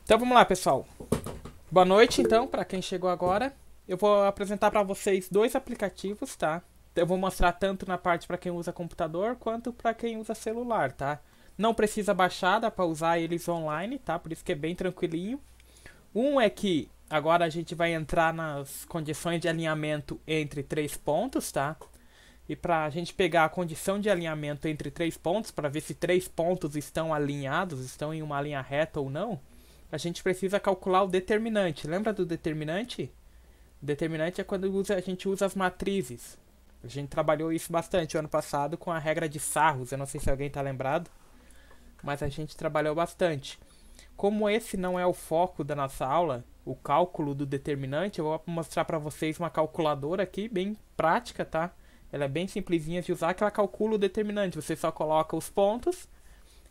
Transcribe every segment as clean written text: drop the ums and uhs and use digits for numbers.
Então vamos lá, pessoal. Boa noite, então, para quem chegou agora. Eu vou apresentar para vocês dois aplicativos, tá? Eu vou mostrar tanto na parte para quem usa computador quanto para quem usa celular, tá? Não precisa baixar, dá para usar eles online, tá? Por isso que é bem tranquilinho. Um é que agora a gente vai entrar nas condições de alinhamento entre três pontos, tá? E para a gente pegar a condição de alinhamento entre três pontos, para ver se três pontos estão alinhados, estão em uma linha reta ou não, a gente precisa calcular o determinante. Lembra do determinante? O determinante é quando a gente usa as matrizes. A gente trabalhou isso bastante ano passado com a regra de Sarros. Eu não sei se alguém está lembrado, mas a gente trabalhou bastante. Como esse não é o foco da nossa aula, o cálculo do determinante, eu vou mostrar para vocês uma calculadora aqui, bem prática, tá? Ela é bem simplesinha de usar, que ela calcula o determinante. Você só coloca os pontos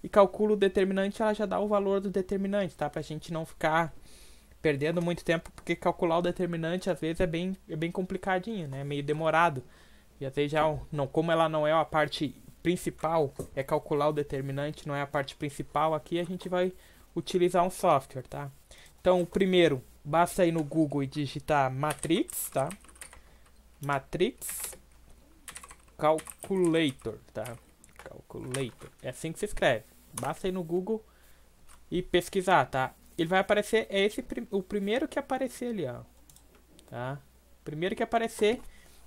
e calcula o determinante, ela já dá o valor do determinante, tá? Pra gente não ficar perdendo muito tempo, porque calcular o determinante às vezes é bem complicadinho, né? É meio demorado. E às vezes já não, como ela não é a parte principal, é calcular o determinante, não é a parte principal aqui, a gente vai utilizar um software, tá? Então, o primeiro, basta ir no Google e digitar Matrix, tá? Matrix Calculator, tá? Calculator. É assim que se escreve. Basta ir no Google e pesquisar, tá? Ele vai aparecer, é esse o primeiro que aparecer ali, ó. Tá? Primeiro que aparecer,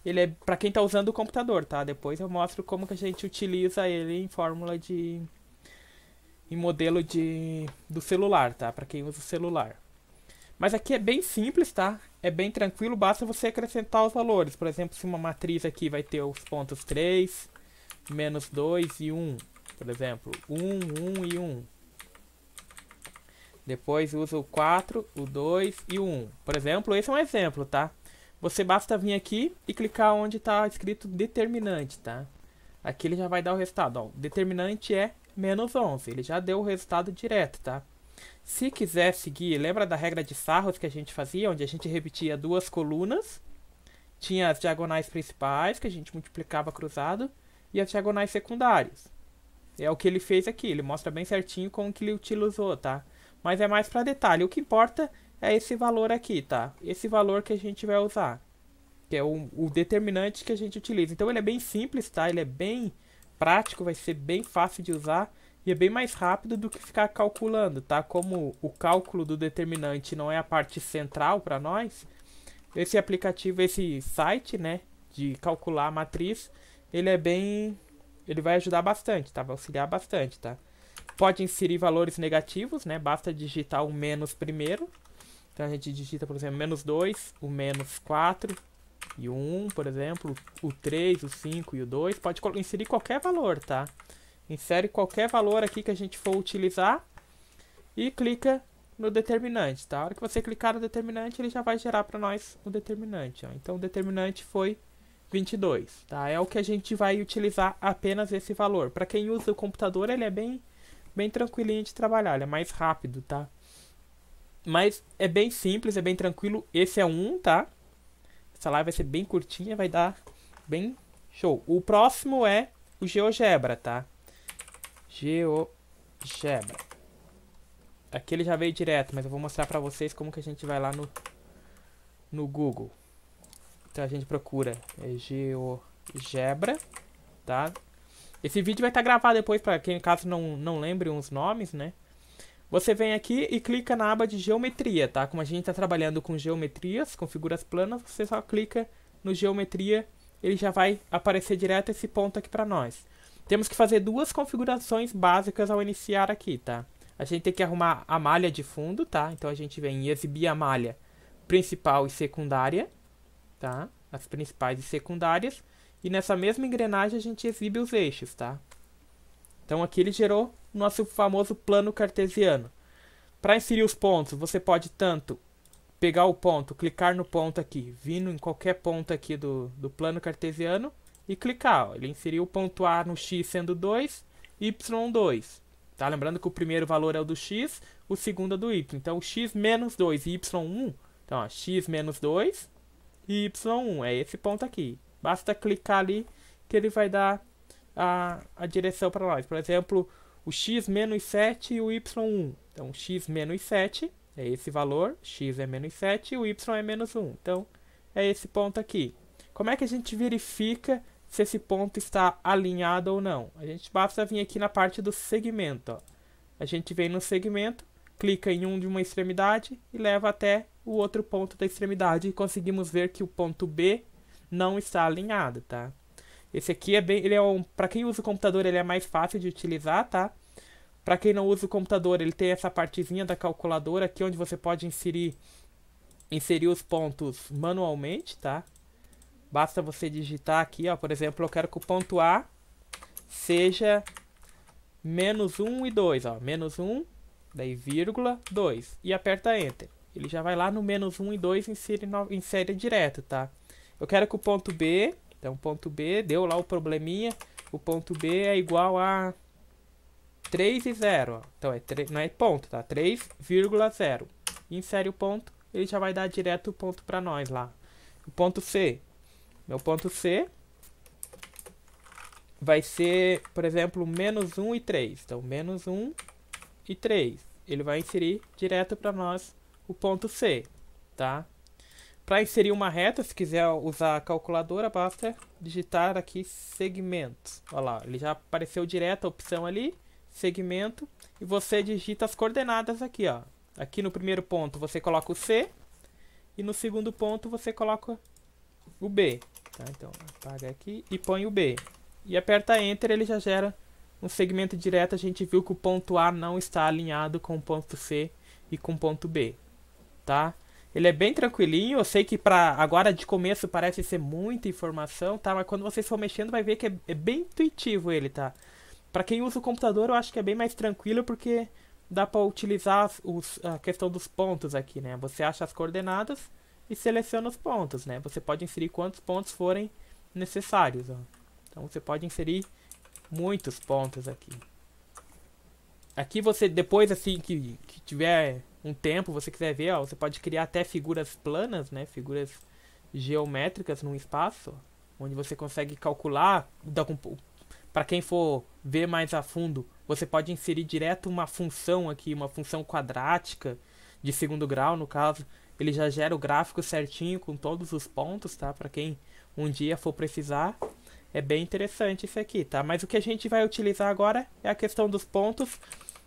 ele é para quem tá usando o computador, tá? Depois eu mostro como que a gente utiliza ele em fórmula de em modelo do celular, tá? Para quem usa o celular. Mas aqui é bem simples, tá? É bem tranquilo, basta você acrescentar os valores. Por exemplo, se uma matriz aqui vai ter os pontos 3, menos 2 e 1. Por exemplo, 1 e 1. Depois usa o 4, o 2 e o 1. Por exemplo, esse é um exemplo, tá? Você basta vir aqui e clicar onde está escrito determinante, tá? Aqui ele já vai dar o resultado. Ó, o determinante é menos 11. Ele já deu o resultado direto, tá? Se quiser seguir, lembra da regra de Sarros que a gente fazia, onde a gente repetia duas colunas, tinha as diagonais principais, que a gente multiplicava cruzado, e as diagonais secundárias. É o que ele fez aqui, ele mostra bem certinho como que ele utilizou, tá? Mas é mais para detalhe, o que importa é esse valor aqui, tá? Esse valor que a gente vai usar, que é o determinante que a gente utiliza. Então ele é bem simples, tá? Ele é bem prático, vai ser bem fácil de usar e é bem mais rápido do que ficar calculando, tá? Como o cálculo do determinante não é a parte central para nós, esse aplicativo, esse site, né, de calcular a matriz, ele é bem, ele vai ajudar bastante, tá? Vai auxiliar bastante, tá? Pode inserir valores negativos, né? Basta digitar o menos primeiro. Então a gente digita, por exemplo, menos 2, o menos 4 e o 1, por exemplo, o 3, o 5 e o 2. Pode inserir qualquer valor, tá? Insere qualquer valor aqui que a gente for utilizar e clica no determinante, tá? A hora que você clicar no determinante, ele já vai gerar para nós o determinante, ó. Então o determinante foi 22, tá? É o que a gente vai utilizar apenas esse valor. Para quem usa o computador, ele é bem tranquilinho de trabalhar, ele é mais rápido, tá? Mas é bem simples, é bem tranquilo. Esse é um, tá? Essa live vai ser bem curtinha, vai dar bem show. O próximo é o GeoGebra, tá? GeoGebra. Aqui ele já veio direto, mas eu vou mostrar pra vocês como que a gente vai lá no Google. Então a gente procura GeoGebra, tá? Esse vídeo vai estar gravado depois para quem caso não lembre uns nomes, né? Você vem aqui e clica na aba de geometria, tá? Como a gente está trabalhando com geometrias, com figuras planas, você só clica no geometria, ele já vai aparecer direto esse ponto aqui para nós. Temos que fazer duas configurações básicas ao iniciar aqui, tá? A gente tem que arrumar a malha de fundo, tá? Então a gente vem em exibir a malha principal e secundária, tá? As principais e secundárias. E nessa mesma engrenagem a gente exibe os eixos, tá? Então aqui ele gerou o nosso famoso plano cartesiano. Para inserir os pontos, você pode tanto pegar o ponto, clicar no ponto aqui, vindo em qualquer ponto aqui do plano cartesiano e clicar. Ó. Ele inseriu o ponto A no x sendo 2, y 2. Tá? Lembrando que o primeiro valor é o do x, o segundo é do y. Então x menos 2 e y 1, então ó, x menos 2 e y 1, é esse ponto aqui. Basta clicar ali que ele vai dar a direção para nós. Por exemplo, o x menos 7 e o y1. Então, x menos 7 é esse valor, x é menos 7 e o y é menos 1. Então, é esse ponto aqui. Como é que a gente verifica se esse ponto está alinhado ou não? A gente basta vir aqui na parte do segmento. Ó. A gente vem no segmento, clica em um de uma extremidade e leva até o outro ponto da extremidade e conseguimos ver que o ponto B não está alinhado, tá? Esse aqui é bem, para quem usa o computador ele é mais fácil de utilizar, tá? Para quem não usa o computador, ele tem essa partezinha da calculadora aqui onde você pode inserir os pontos manualmente, tá? Basta você digitar aqui, ó, por exemplo, eu quero que o ponto A seja menos 1 e 2, ó, menos 1, daí vírgula, 2, e aperta Enter. Ele já vai lá no menos 1 e 2 e insere direto, tá? Eu quero que o ponto B, então o ponto B, deu lá o probleminha, o ponto B é igual a 3 e 0, ó. Então não é ponto, tá? 3,0. Insere o ponto, ele já vai dar direto o ponto para nós lá. O ponto C, meu ponto C vai ser, por exemplo, menos 1 e 3. Então, menos 1 e 3. Ele vai inserir direto para nós o ponto C, tá? Para inserir uma reta, se quiser usar a calculadora, basta digitar aqui segmentos. Olha lá, ele já apareceu direto a opção ali, segmento, e você digita as coordenadas aqui, ó. Aqui no primeiro ponto você coloca o C, e no segundo ponto você coloca o B. Tá? Então, apaga aqui e põe o B. E aperta Enter, ele já gera um segmento direto. A gente viu que o ponto A não está alinhado com o ponto C e com o ponto B, tá? Ele é bem tranquilinho, eu sei que para agora de começo parece ser muita informação, tá? Mas quando vocês for mexendo vai ver que é bem intuitivo ele, tá? Para quem usa o computador eu acho que é bem mais tranquilo porque dá para utilizar a questão dos pontos aqui, né? Você acha as coordenadas e seleciona os pontos, né? Você pode inserir quantos pontos forem necessários, ó. Então você pode inserir muitos pontos aqui. Aqui você, depois assim que tiver um tempo, você quiser ver, ó, você pode criar até figuras planas, né? Figuras geométricas num espaço, onde você consegue calcular. Para quem for ver mais a fundo, você pode inserir direto uma função aqui, uma função quadrática de segundo grau, no caso. Ele já gera o gráfico certinho com todos os pontos, tá? Para quem um dia for precisar. É bem interessante isso aqui, tá? Mas o que a gente vai utilizar agora é a questão dos pontos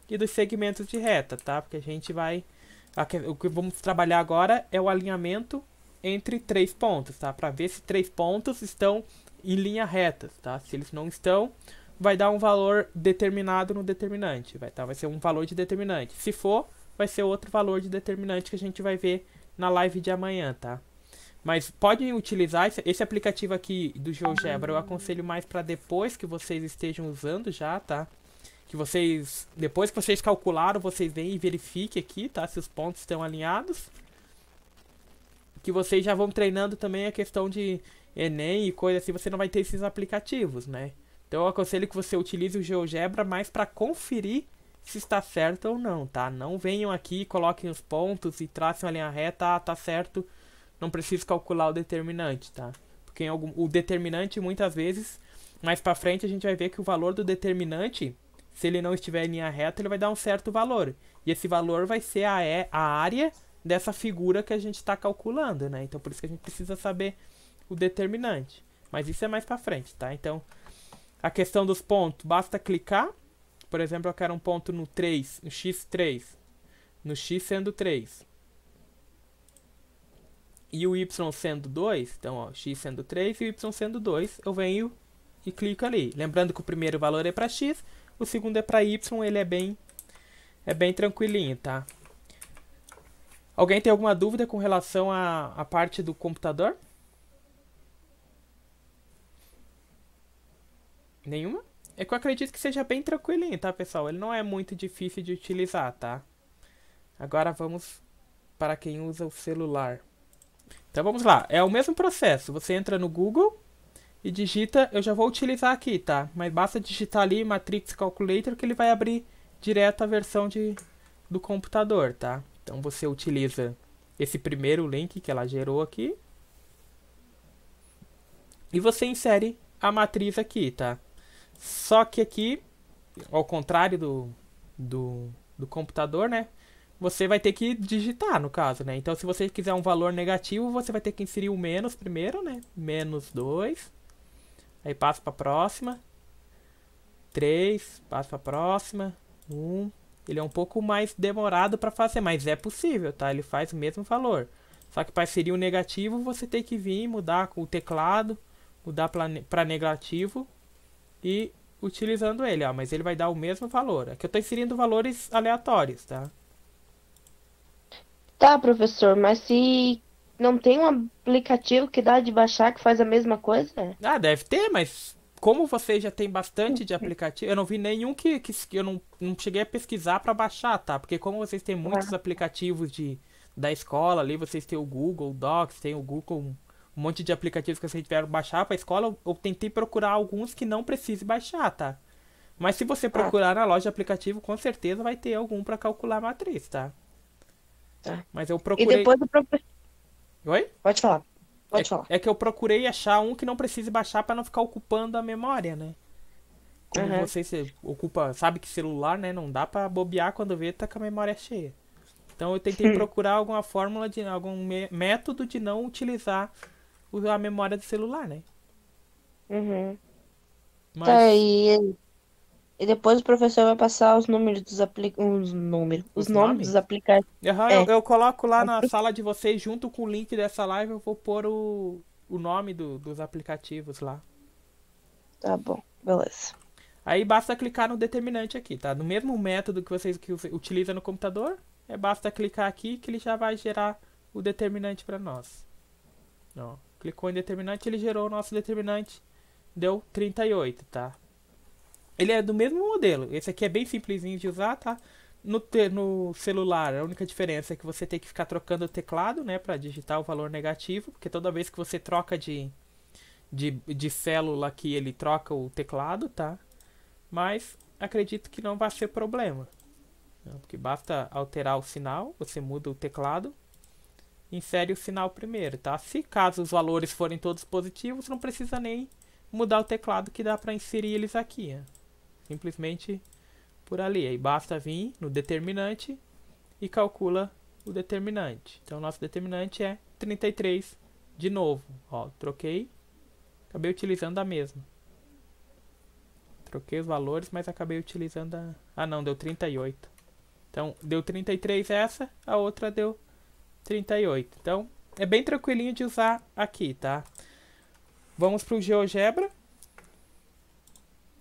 e dos segmentos de reta, tá? Porque a gente vai... O que vamos trabalhar agora é o alinhamento entre 3 pontos, tá? Para ver se 3 pontos estão em linha reta, tá? Se eles não estão, vai dar um valor determinado no determinante, vai ser um valor de determinante. Se for, vai ser outro valor de determinante que a gente vai ver na live de amanhã, tá? Mas podem utilizar esse aplicativo aqui do GeoGebra, eu aconselho mais para depois que vocês estejam usando já, tá? Que vocês, depois que vocês calcularam, vocês vêm e verifiquem aqui, tá? Se os pontos estão alinhados. Que vocês já vão treinando também a questão de Enem e coisa assim, você não vai ter esses aplicativos, né? Então eu aconselho que você utilize o GeoGebra mais para conferir se está certo ou não, tá? Não venham aqui, coloquem os pontos e tracem a linha reta, tá certo. Não preciso calcular o determinante, tá? Porque o determinante, muitas vezes, mais pra frente, a gente vai ver que o valor do determinante, se ele não estiver em linha reta, ele vai dar um certo valor. E esse valor vai ser a área dessa figura que a gente está calculando, né? Então, por isso que a gente precisa saber o determinante. Mas isso é mais pra frente, tá? Então, a questão dos pontos, basta clicar. Por exemplo, eu quero um ponto no 3, no x3, no x sendo 3. E o y sendo 2, então ó, x sendo 3 e o y sendo 2, eu venho e clico ali. Lembrando que o primeiro valor é para x, o segundo é para y, ele é bem tranquilinho, tá? Alguém tem alguma dúvida com relação à parte do computador? Nenhuma? É que eu acredito que seja bem tranquilinho, tá, pessoal? Ele não é muito difícil de utilizar, tá? Agora vamos para quem usa o celular. Então vamos lá, é o mesmo processo, você entra no Google e digita, eu já vou utilizar aqui, tá? Mas basta digitar ali Matrix Calculator que ele vai abrir direto a versão do computador, tá? Então você utiliza esse primeiro link que ela gerou aqui e você insere a matriz aqui, tá? Só que aqui, ao contrário do do computador, né? Você vai ter que digitar, no caso, né? Então, se você quiser um valor negativo, você vai ter que inserir o menos primeiro, né? Menos 2. Aí passa para a próxima. 3, passa para a próxima. 1. Ele é um pouco mais demorado para fazer, mas é possível, tá? Ele faz o mesmo valor. Só que para inserir o negativo, você tem que vir, mudar com o teclado, mudar para negativo e utilizando ele, ó. Mas ele vai dar o mesmo valor. Aqui eu estou inserindo valores aleatórios, tá? Tá, professor, mas se não tem um aplicativo que dá de baixar que faz a mesma coisa? Ah, deve ter, mas como você já tem bastante de aplicativo, eu não vi nenhum que eu não cheguei a pesquisar para baixar, tá? Porque como vocês têm muitos Ah, aplicativos da escola ali, vocês têm o Google Docs, tem o Google, um monte de aplicativos que vocês tiveram baixar para a escola, eu tentei procurar alguns que não precise baixar, tá? Mas se você ah, procurar na loja de aplicativo, com certeza vai ter algum para calcular a matriz, tá? tá. Mas eu E procurei. depois o professor. Oi? Pode falar, pode falar. É que eu procurei achar um que não precise baixar para não ficar ocupando a memória, né? Como Aham. você se ocupa, sabe que celular, né? Não dá pra bobear quando vê tá com a memória cheia. Então eu tentei procurar alguma fórmula de algum método de não utilizar a memória do celular, né? Uhum. Tá, Mas e depois o professor vai passar os números os os nomes dos nomes, aplicativos. aham, É, eu coloco lá na sala de vocês junto com o link dessa live, eu vou pôr o nome dos aplicativos lá. tá bom, beleza. Aí basta clicar no determinante aqui, tá? No mesmo método que você utiliza no computador, basta clicar aqui que ele já vai gerar o determinante para nós. Ó, clicou em determinante, ele gerou o nosso determinante, deu 38, tá? Ele é do mesmo modelo. Esse aqui é bem simplesinho de usar, tá? No celular, a única diferença é que você tem que ficar trocando o teclado, né, para digitar o valor negativo, porque toda vez que você troca de célula aqui, ele troca o teclado, tá? Mas acredito que não vai ser problema, né? Porque basta alterar o sinal, você muda o teclado, insere o sinal primeiro, tá? Se caso os valores forem todos positivos, não precisa nem mudar o teclado que dá para inserir eles aqui, né? Simplesmente por ali. Aí basta vir no determinante e calcula o determinante. Então nosso determinante é 33 de novo. Ó, troquei, acabei utilizando a mesma. Troquei os valores, mas acabei utilizando a... Ah não, deu 38. Então deu 33 essa, a outra deu 38. Então é bem tranquilinho de usar aqui, tá? Vamos para o GeoGebra,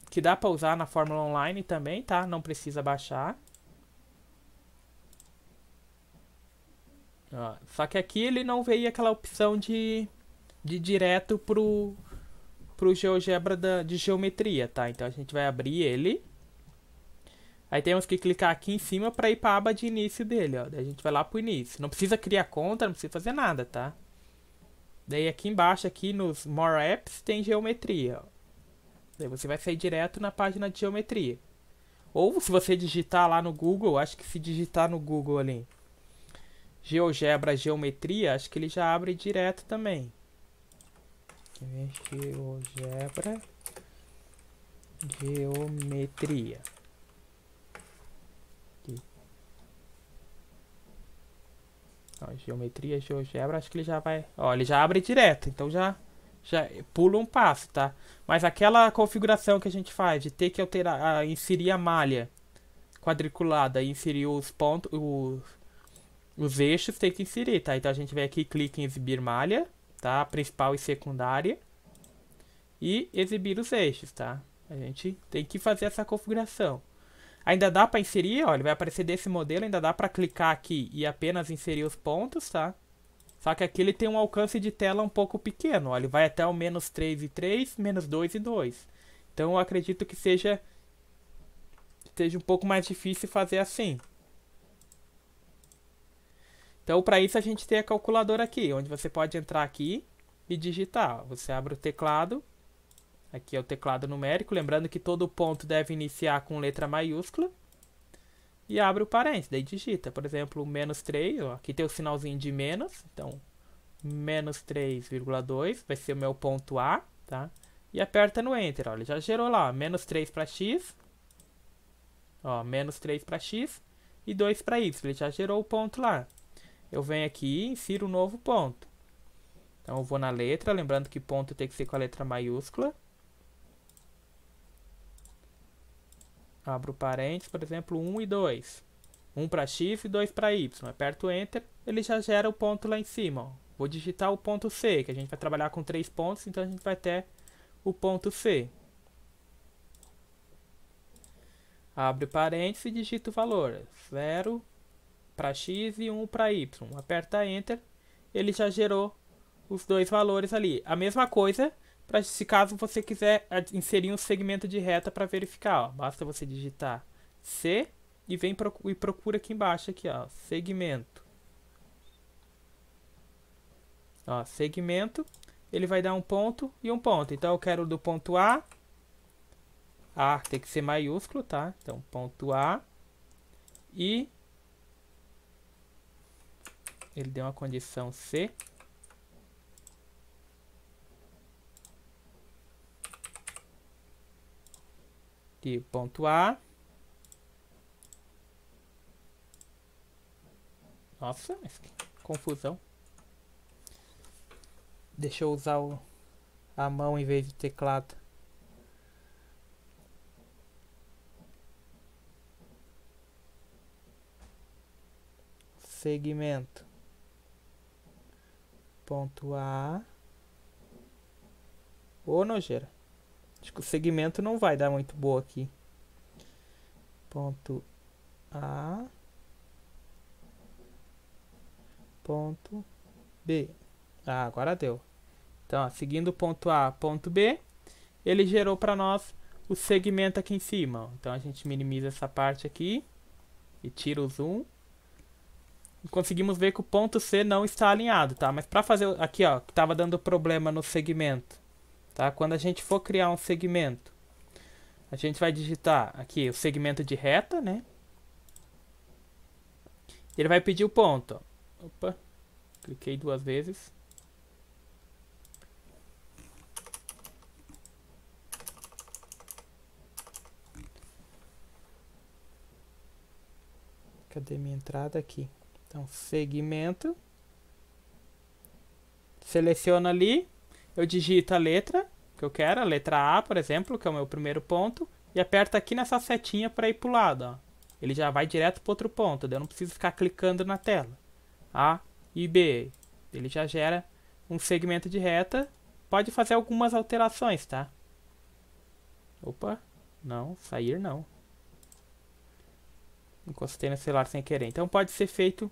que dá para usar na fórmula online também, tá? Não precisa baixar. Ó, só que aqui ele não veio aquela opção de direto pro GeoGebra de geometria, tá? Então a gente vai abrir ele. Aí temos que clicar aqui em cima para ir para a aba de início dele, ó. Daí a gente vai lá pro início. Não precisa criar conta, não precisa fazer nada, tá? Daí aqui embaixo, aqui nos More Apps, tem geometria, ó. Daí você vai sair direto na página de geometria. Ou se você digitar lá no Google, acho que se digitar no Google ali, GeoGebra Geometria, acho que ele já abre direto também. GeoGebra Geometria. Aqui. Ó, geometria, GeoGebra, acho que ele já vai... Ó, ele já abre direto, então já pula um passo, tá? Mas aquela configuração que a gente faz de ter que alterar, inserir a malha quadriculada e inserir os pontos, os eixos, tem que inserir, tá? Então a gente vem aqui, clica em exibir malha, tá? Principal e secundária. E exibir os eixos, tá? A gente tem que fazer essa configuração. Ainda dá para inserir, ó, ele vai aparecer desse modelo, ainda dá para clicar aqui e apenas inserir os pontos, tá? Só que aqui ele tem um alcance de tela um pouco pequeno, ó, ele vai até o menos 3 e 3, menos 2 e 2. Então eu acredito que seja um pouco mais difícil fazer assim. Então para isso a gente tem a calculadora aqui, onde você pode entrar aqui e digitar. Você abre o teclado, aqui é o teclado numérico, lembrando que todo ponto deve iniciar com letra maiúscula. E abre o parênteses, daí digita, por exemplo, menos 3, ó, aqui tem o sinalzinho de menos, então menos 3,2 vai ser o meu ponto A, tá? E aperta no Enter, ó, ele já gerou lá, ó, menos 3 para x, ó, menos 3 para x, e 2 para y. Ele já gerou o ponto lá. Eu venho aqui e insiro um novo ponto. Então eu vou na letra, lembrando que ponto tem que ser com a letra maiúscula. Abro parênteses, por exemplo, 1 e 2. 1 para x e 2 para y. Aperto Enter, ele já gera o ponto lá em cima. Ó. Vou digitar o ponto C, que a gente vai trabalhar com 3 pontos, então a gente vai ter o ponto C. Abre parênteses e digita o valor. 0 para x e 1 para y. Aperta Enter, ele já gerou os dois valores ali. A mesma coisa, se caso você quiser inserir um segmento de reta para verificar. Ó. Basta você digitar C e vem e procura aqui embaixo, aqui, ó, segmento. Ó, segmento, ele vai dar um ponto e um ponto. Então eu quero do ponto A tem que ser maiúsculo, tá? Então ponto A e ele deu uma condição C. E ponto A. Nossa, mas que confusão. Deixa eu usar a mão em vez de teclado. Segmento. Ponto A. Ô, nojeira. Acho que o segmento não vai dar muito boa aqui. Ponto A. Ponto B. Ah, agora deu. Então, ó, seguindo o ponto A, ponto B, ele gerou para nós o segmento aqui em cima. Ó. Então, a gente minimiza essa parte aqui e tira o zoom. E conseguimos ver que o ponto C não está alinhado, tá? Mas para fazer aqui, ó, que estava dando problema no segmento, tá? Quando a gente for criar um segmento, a gente vai digitar aqui o segmento de reta, né? Ele vai pedir o ponto, ó. Opa, cliquei 2 vezes. Cadê minha entrada aqui? Então, segmento. Seleciono ali. Eu digito a letra que eu quero, a letra A, por exemplo, que é o meu primeiro ponto. E aperto aqui nessa setinha para ir para o lado. Ó. Ele já vai direto para outro ponto. Eu não preciso ficar clicando na tela. A e B. Ele já gera um segmento de reta. Pode fazer algumas alterações, tá? Opa, não, sair não. Encostei no celular sem querer. Então pode ser feito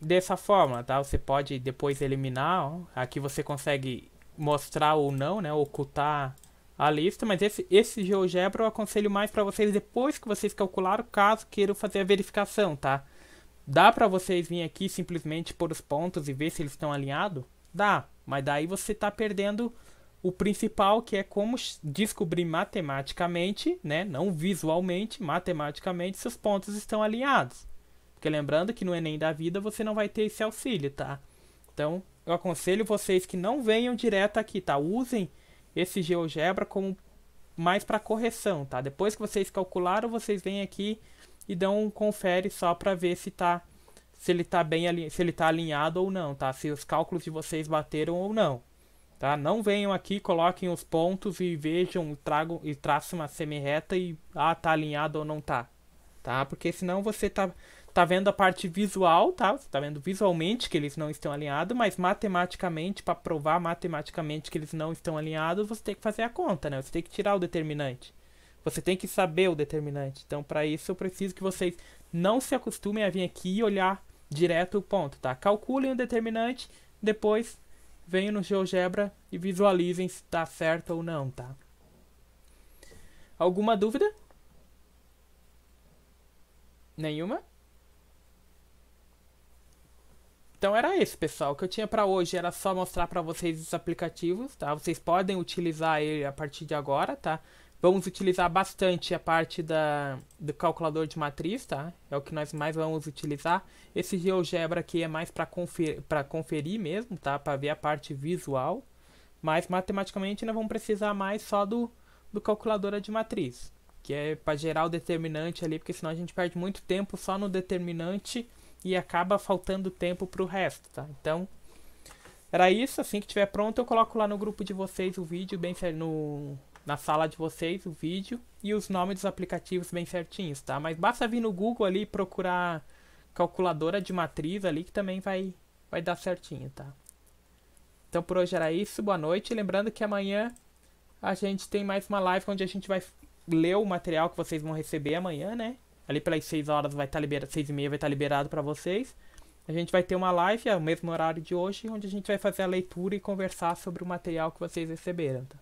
dessa forma, tá? Você pode depois eliminar. Ó. Aqui você consegue mostrar ou não, né? Ocultar a lista. Mas esse GeoGebra eu aconselho mais para vocês depois que vocês calcularam, caso queiram fazer a verificação, tá? Dá para vocês vir aqui simplesmente pôr os pontos e ver se eles estão alinhados? Dá, mas daí você está perdendo o principal, que é como descobrir matematicamente, né, não visualmente, matematicamente, se os pontos estão alinhados. Porque lembrando que no Enem da vida você não vai ter esse auxílio, tá? Então, eu aconselho vocês que não venham direto aqui, tá? Usem esse GeoGebra como mais para correção, tá? Depois que vocês calcularam, vocês vêm aqui e dão um confere só para ver se ele tá bem se ele tá alinhado ou não, tá? Se os cálculos de vocês bateram ou não. Tá? Não venham aqui, coloquem os pontos e vejam, tracem uma semi-reta e tá alinhado ou não tá. Tá? Porque senão você tá vendo a parte visual, tá? Você tá vendo visualmente que eles não estão alinhados, mas matematicamente, para provar matematicamente que eles não estão alinhados, você tem que fazer a conta, né? Você tem que tirar o determinante. Você tem que saber o determinante. Então, para isso, eu preciso que vocês não se acostumem a vir aqui e olhar direto o ponto, tá? Calculem o determinante, depois venham no GeoGebra e visualizem se está certo ou não, tá? Alguma dúvida? Nenhuma? Então era isso, pessoal. O que eu tinha para hoje era só mostrar para vocês os aplicativos, tá? Vocês podem utilizar ele a partir de agora, tá? Vamos utilizar bastante a parte do calculador de matriz, tá? É o que nós mais vamos utilizar. Esse GeoGebra aqui é mais para conferir mesmo, tá? Para ver a parte visual. Mas matematicamente nós vamos precisar mais só do calculador de matriz. que é para gerar o determinante ali, porque senão a gente perde muito tempo só no determinante e acaba faltando tempo para o resto, tá? Então, era isso. Assim que estiver pronto, eu coloco lá no grupo de vocês o vídeo bem na sala de vocês o vídeo e os nomes dos aplicativos bem certinhos, tá? Mas basta vir no Google ali e procurar calculadora de matriz ali que também vai dar certinho, tá? Então por hoje era isso, boa noite. Lembrando que amanhã a gente tem mais uma live onde a gente vai ler o material que vocês vão receber amanhã, né? Ali pelas 6 horas vai estar liberado, 6h30 vai estar liberado para vocês. A gente vai ter uma live ao mesmo horário de hoje, onde a gente vai fazer a leitura e conversar sobre o material que vocês receberam, tá?